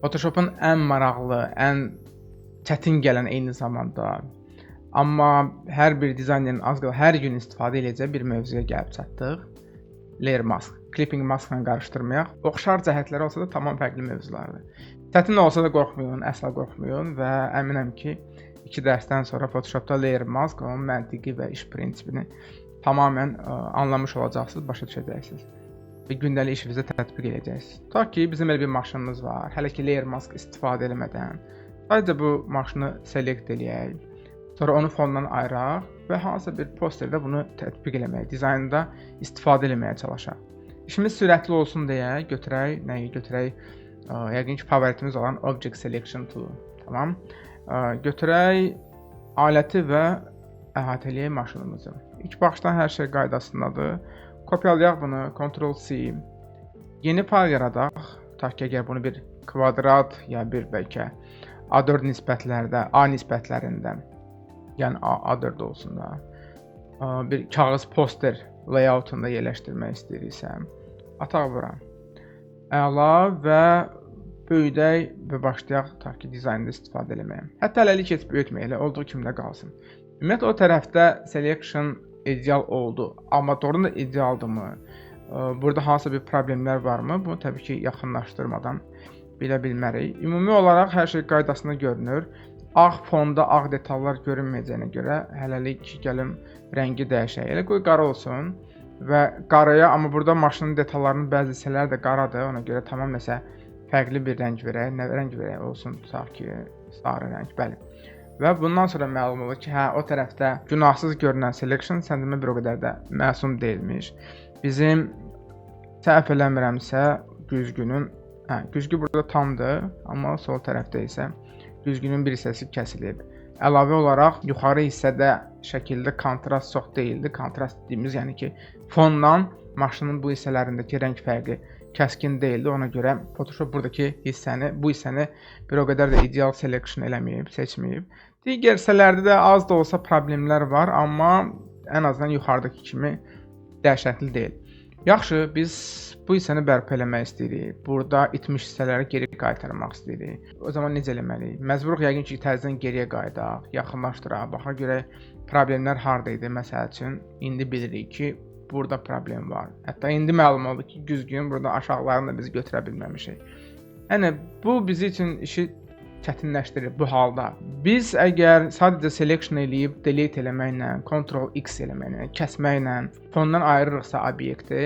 Photoshop'un ən maraqlı, ən çətin gələn eyni zamanda, amma hər bir dizaynerin az qala hər gün istifadə edəcəyi bir mövzuya gəlib çatdıq. Layer mask. Clipping maskla qarışdırmayaq. Oxşar cəhətləri olsa da tamam fərqli mövzulardır. Çətin olsa da qorxmayın, əsla qorxmayın və əminəm ki, 2 dərsdən sonra Photoshopda layer mask, onun məntiqi və iş prinsipini tamamilə anlamış olacaqsınız, başa düşəcəksiniz və gündəlik işinizə tətbiq edəcəksiniz. Ta ki, bizim elə bir maşınımız var, hələ ki layer mask istifadə etmədən. Sadəcə bu maşını select eləyək, sonra onu fondan ayıraq və hansısa bir posterdə bunu tətbiq eləməyə, dizaynda istifadə eləməyə çalışaq. İşimiz sürətli olsun deyə götürək, nəyi götürək? Yəqin ki, favoritimiz olan Object Selection Tool. Tamam. Götürək aləti və əhatələyək maşınımızı. İlk baxışdan hər şey qaydasındadır. Kopyalayaq bunu, Ctrl+C. Yeni fayl yaradaq. Tutaq ki, əgər bunu bir kvadrat ya bir bəlkə A4 nisbətlərdə, A nisbətlərində, yəni A4 olsun da, bir kağız poster layoutunda yerləşdirmək istəyiriksə, ataq bura. Əla və böyüdək və başlayaq tutaq ki, dizaynda istifadə eləməyə. Hətta hələlik heç böyütməyək, olduğu kimi də qalsın. Ümumiyyətlə o tərəfdə selection ideal oldu, amma doğrudan da idealdırmı? Burada hansısa bir problemlər varmı? Bunu təbii ki, yaxınlaşdırmadan bilə bilmərik. Ümumi olaraq hər şey qaydasında görünür. Ağ fonda ağ detallar görünməyəcəyinə görə hələlik gəlin rəngi dəyişək. Elə qoy qara olsun və qaraya, amma burada maşının detallarının bəzi hissələri də qaradır. Ona görə tamam nəsə fərqli bir rəng verək. Nə rəng verək olsun, tutaq ki, sarı rəng, bəli. Və bundan sonra məlum olur ki, hə, o tərəfdə günahsız görünən selection səndimə bir o qədər də məsum deyilmiş. Bizim səhv eləmirəmsə güzgünün, güzgü burada tamdır, amma sol tərəfdə isə güzgünün bir hissəsi kəsilib. Əlavə olaraq yuxarı hissədə şəkildə kontrast çox deyildi. Kontrast dediyimiz, yəni ki, fondan maşının bu hissələrindəki rəng fərqi kəskin deyildi. Ona görə Photoshop buradakı hissəni, bu hissəni bir o qədər də ideal selection eləməyib, seçməyib. Digər hissələrdə də az da olsa problemlər var, amma ən azından yuxarıdakı kimi dəhşətli deyil. Yaxşı, biz bu hissəni bərpa eləmək istəyirik. Burada itmiş hissələri geri qaytarmaq istəyirik. O zaman necə eləməliyik? Məcburuq yəqin ki, təzədən geriyə qayıdaq, yaxınlaşdıraq, baxaq görək problemlər harda idi. Məsəl üçün, indi bilirik ki, burada problem var. Hətta indi məlum oldu ki, güzgün burada aşağılarını da biz götürə bilməmişik. Yəni, bu bizi üçün işi çətinləşdirir bu halda. Biz əgər sadəcə selection eləyib delete eləməklə, Ctrl+X eləməklə, kəsməklə fondan ayırırıqsa obyekti,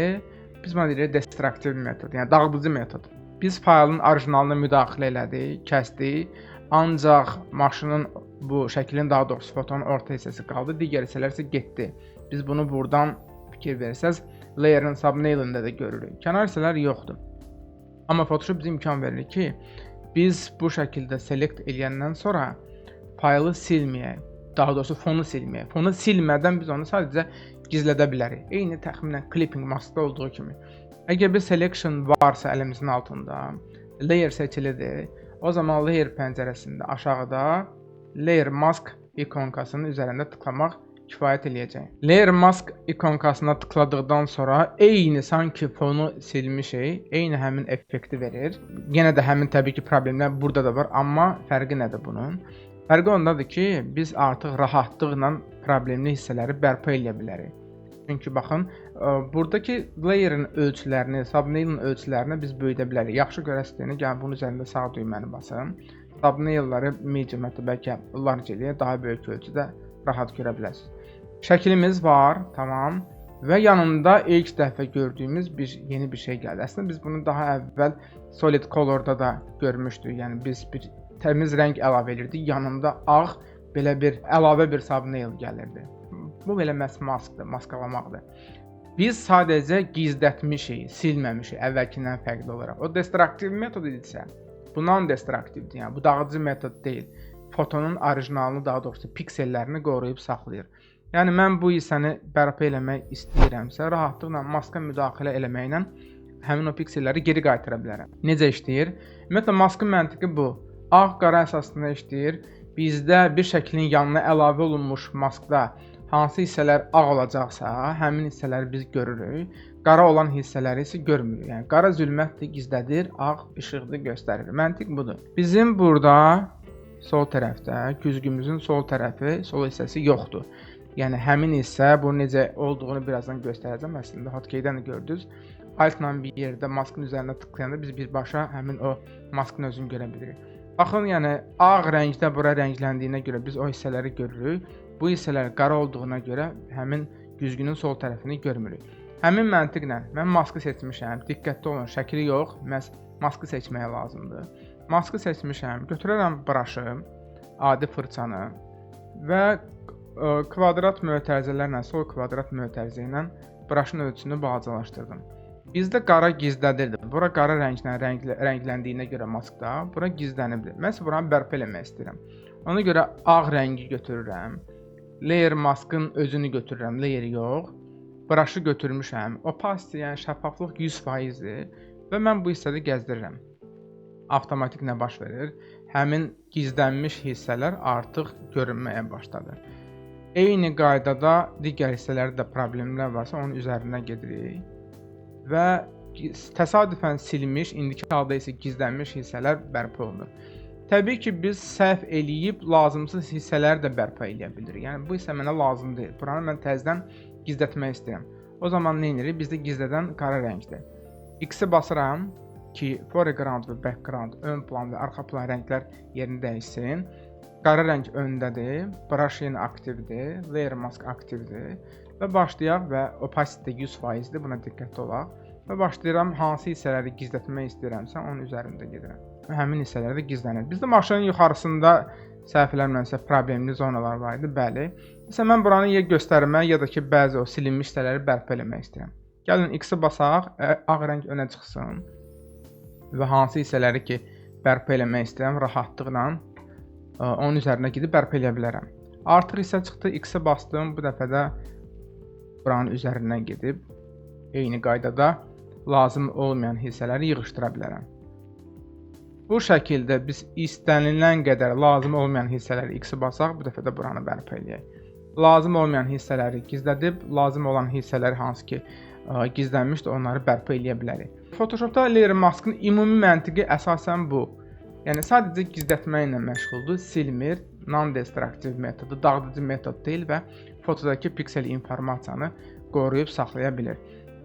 biz buna deyirik destruktiv metod, yəni dağıdıcı metod. Biz faylın orijinalına müdaxilə elədik, kəsdik, ancaq maşının bu şəklin, daha doğrusu fotonun orta hissəsi qaldı, digər hissələr isə getdi. Biz bunu buradan fikir versəz, layer'ın thumbnail'ında da görürük. Kənar hissələr yoxdur. Amma Photoshop bizə imkan verir ki, biz bu şəkildə select eləyəndən sonra faylı silməyək, daha doğrusu fonu silməyək. Fonu silmədən biz onu sadəcə gizlədə bilərik. Eyni təxminən clipping maskda olduğu kimi. Əgər bir selection varsa əlimizin altında, layer seçilidir, o zaman layer pəncərəsində aşağıda layer mask ikonkasının üzərində tıklamaq kifayət eləyəcək. Layer mask ikonkasına tıkladıqdan sonra eyni sanki fonu silmişik, eyni həmin effekti verir. Yenə də həmin təbii ki problemlər burada da var, amma fərqi nədir bunun? Fərqi ondadır ki, biz artıq rahatlıqla problemli hissələri bərpa eləyə bilərik. Çünki baxın, buradakı layer'ın ölçülərini, thumbnail'ın ölçülərini biz böyüdə bilərik. Yaxşı görəsiniz, gəlin bunun üzərində sağ düyməni basın. Thumbnail'ları medium, hətta bəlkə large eləyə, daha böyük ölçüdə rahat görə bilərsiniz. Şəklimiz var, tamam. Və yanında ilk dəfə gördüyümüz yeni bir şey gəldi. Əslində biz bunu daha əvvəl Solid Color'da da görmüşdük. Yəni biz bir təmiz rəng əlavə edirdik. Yanında ağ belə bir əlavə bir thumbnail gəlirdi. Bu belə maskdır, maskalamaqdır. Biz sadəcə gizlətmişik, silməmişik əvvəlkindən fərqli olaraq. O destruktiv metod idisə, bu non-destruktivdir. Yəni bu dağıdıcı metod deyil. Fotonun orijinalını, daha doğrusu piksellərini qoruyub saxlayır. Yəni mən bu hissəni bərpa eləmək istəyirəmsə, rahatlıqla maska müdaxilə eləməklə həmin o pikselləri geri qaytara bilərəm. Necə işləyir? Ümumiyyətlə maskın məntiqi bu. Ağ-qara əsasında işləyir. Bizdə bir şəklin yanına əlavə olunmuş maskda hansı hissələr ağ olacaqsa, həmin hissələri biz görürük. qara olan hissələri isə görmürük. Yəni qara zülmətdir, gizlədir, ağ işıqdır, göstərir. Məntiq budur. Bizim burada sol tərəfdə güzgümüzün sol tərəfi, sol hissəsi yoxdur. Yəni həmin hissə, bu necə olduğunu birazdan göstərəcəm. Əslində hotkeydən də gördünüz. Altla bir yerdə maskın üzərində tıklayanda biz birbaşa həmin o maskın özünü görə bilirik. Baxın, yəni ağ rəngdə bura rəngləndiyinə görə biz o hissələri görürük. Bu hissələr qara olduğuna görə həmin güzgünün sol tərəfini görmürük. Həmin məntiqlə mən maskı seçmişəm. Diqqətli olun, şəkli yox, məhz maskı seçməyə lazımdır. Maskı seçmişəm. Götürərəm braşı, adi fırçanı və kvadrat mötərizələrlə, sol kvadrat mötərizə ilə braşın ölçüsünü balacalaşdırdım. Bizdə qara gizlədirdi. Bura qara rənglə rəngləndiyinə görə maskda, bura gizlənibdir. Mən isə buranı bərpa eləmək istəyirəm. Ona görə ağ rəngi götürürəm. Layer maskın özünü götürürəm, layeri yox. Braşı götürmüşəm. Opacity, yəni şəffaflıq 100%-dir və mən bu hissədə gəzdirirəm. Avtomatik nə baş verir? Həmin gizlənmiş hissələr artıq görünməyə başladı. Eyni qaydada digər hissələrdə də problemlər varsa onun üzərinə gedirik və təsadüfən silinmiş, indiki halda isə gizlənmiş hissələr bərpa olunur. Təbii ki, biz səhv eləyib lazımsız hissələri də bərpa eləyə bilirik. Yəni bu hissə mənə lazım deyil. Buranı mən təzədən gizlətmək istəyirəm. O zaman nə edirik? Bizdə gizlədən qara rəngdir. X-i basıram ki, foreground və background, ön plan və arxa plan rənglər yerini dəyişsin. Qara rəng öndədir, brush yenə aktivdir, layer mask aktivdir və başlayaq və opacity 100%-dir, buna diqqətli olaq və başlayıram hansı hissələri gizlətmək istəyirəmsə onun üzərində gedirəm. Həmin hissələr də gizlənir. Bizdə maşının yuxarısında səhv eləmirəmsə problemli zonalar var idi, bəli. Məsələn, mən buranı ya göstərmək, ya da ki, bəzi o silinmiş hissələri bərpa eləmək istəyirəm. Gəlin, X-i basaq, ağ rəng önə çıxsın və hansı hissələri ki, bərpa eləmək istəyirəm, rahatlıqla onun üzərinə gedib bərpa eləyə bilərəm. Artıq hissə çıxdı, X-i bastım, bu dəfə də buranın üzərindən gedib eyni qaydada lazım olmayan hissələri yığışdıra bilərəm. Bu şəkildə biz istənilən qədər lazım olmayan hissələri X-i basaq, bu dəfə də buranı bərpa eləyək. Lazım olmayan hissələri gizlədib, lazım olan hissələri hansı ki gizlənmişdir, onları bərpa eləyə bilərik. Photoshopda layer maskın ümumi məntiqi əsasən bu. Yəni sadəcə gizlətməklə məşğuldur, silmir, non-destructive metodu, dağıdıcı metod deyil və fotodakı piksel informasiyanı qoruyub saxlaya bilir.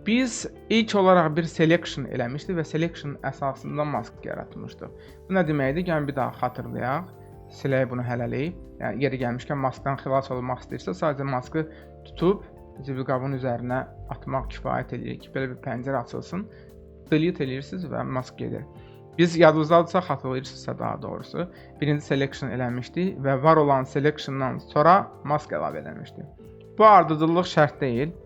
Biz ilk olaraq bir selection eləmişdik və selection əsasında mask yaratmışdıq. Bu nə deməkdir? Gəlin bir daha xatırlayaq. Silək bunu hələlik. Yəni yeri gəlmişkən maskdan xilas olmaq istəyirsə, sadəcə maskı tutub zibil qabının üzərinə atmaq kifayət edir ki, belə bir pəncərə açılsın. Delete eləyirsiniz və mask gedir. Biz yadınızdadırsa, xatırlayırsınızsa daha doğrusu, birinci selection eləmişdik və var olan selectiondan sonra mask əlavə eləmişdik. Bu ardıcıllıq şərt deyil.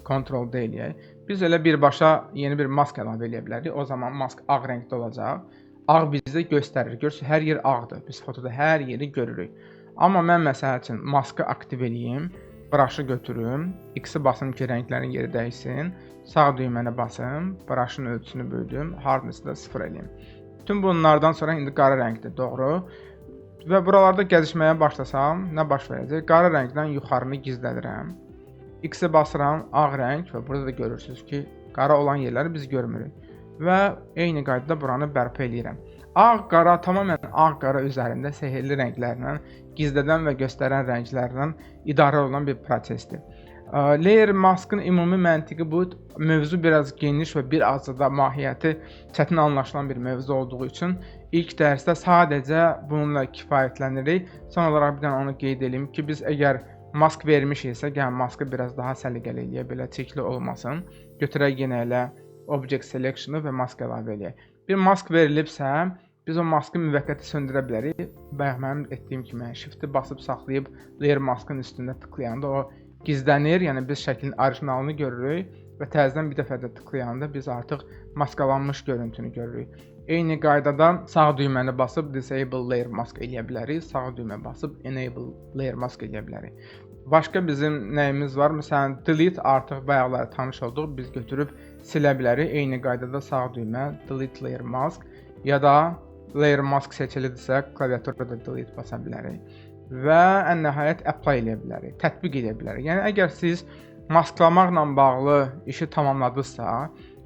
Kontrol deyilək. Biz elə birbaşa yeni bir mask əlavə eləyə bilərik. O zaman mask ağ rəngdə olacaq. Ağ bizə göstərir. Görürsünüz, hər yer ağdır. Biz fotoda hər yeri görürük. Amma mən məsəl üçün maskı aktiv eləyim, brush'ı götürüm, X-i basım ki, rənglərin yeri dəyişsin, sağ düyməni basım, brush'ın ölçüsünü böldüm, hardness-ı da 0 eləyim. Bütün bunlardan sonra indi qara rəngdir, doğru. Və buralarda gəzişməyə başlasam, nə baş verəcək? Qara rəngdən yuxarını gizlədirəm. X-i basıram, ağ rəng və burada da görürsünüz ki, qara olan yerləri biz görmürük. Və eyni qaydada buranı bərpa eləyirəm. Ağ-qara, tamamilə ağ-qara üzərində sehrli rənglərlə, gizlədən və göstərən rənglərlə idarə olunan bir prosesdir. Layer maskın ümumi məntiqi bu, mövzu biraz geniş və bir az da mahiyyəti çətin anlaşılan bir mövzu olduğu üçün ilk dərsdə sadəcə bununla kifayətlənirik. Son olaraq bir dənə onu qeyd edeyim ki, biz əgər mask vermişiksə, yəni maskı biraz daha səliqəli eləyək, belə çirkli olmasın. Götürək yenə elə Object Selection-ı və mask əlavə eləyək. Bir mask verilibsə, biz o maskı müvəqqəti söndürə bilərik. Bayaq mənim etdiyim kimi, Shift-i basıb saxlayıb layer maskın üstündə tıklayanda o gizlənir, yəni biz şəklin orijinalını görürük və təzədən bir dəfə də tıklayanda biz artıq maskalanmış görüntünü görürük. Eyni qaydada sağ düyməni basıb Disable Layer Mask eləyə bilərik, sağ düymə basıb Enable Layer Mask eləyə bilərik. Başqa bizim nəyimiz var? Məsələn, Delete artıq bayaqları tanış olduq, biz götürüb silə bilərik. Eyni qaydada sağ düymə Delete Layer Mask ya da Layer Mask seçilidirsə, klaviaturada Delete basa bilərik. Və ən nəhayət apply eləyə bilərik, tətbiq eləyə bilərik. Yəni əgər siz masklamaqla bağlı işi tamamladısa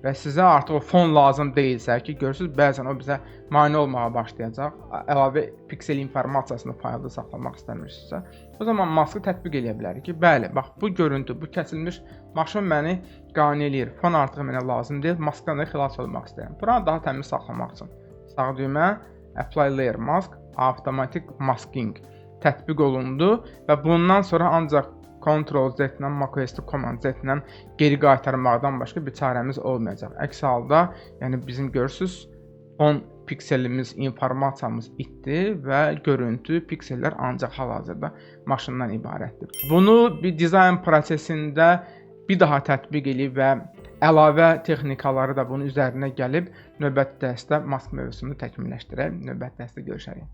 və sizə artıq o fon lazım deyilsə ki, görürsüz bəzən o bizə mane olmağa başlayacaq. Əlavə piksel informasiyasını faylda saxlamaq istəmirsinizsə, o zaman maskı tətbiq eləyə bilərik ki, bəli, bax bu görüntü, bu kəsilmiş maşın məni qane eləyir. Fon artıq mənə lazım deyil, maskdan da xilas olmaq istəyirəm. Buranı daha təmiz saxlamaq üçün sağ düymə Apply Layer Mask, Automatic Masking tətbiq olundu və bundan sonra ancaq Ctrl-Z-lə, macOS-də Command-Z-lə geri qaytarmaqdan başqa bir çarəmiz olmayacaq. Əks halda, yəni bizim görürsüz, 10 pikselimiz, informasiyamız itdi və görüntü, piksellər ancaq hal-hazırda maşından ibarətdir. Bunu bir dizayn prosesində bir daha tətbiq edib və əlavə texnikaları da bunun üzərinə gəlib növbəti dərsdə mask mövzusunu təkmilləşdirək. Növbəti dərsdə görüşərik.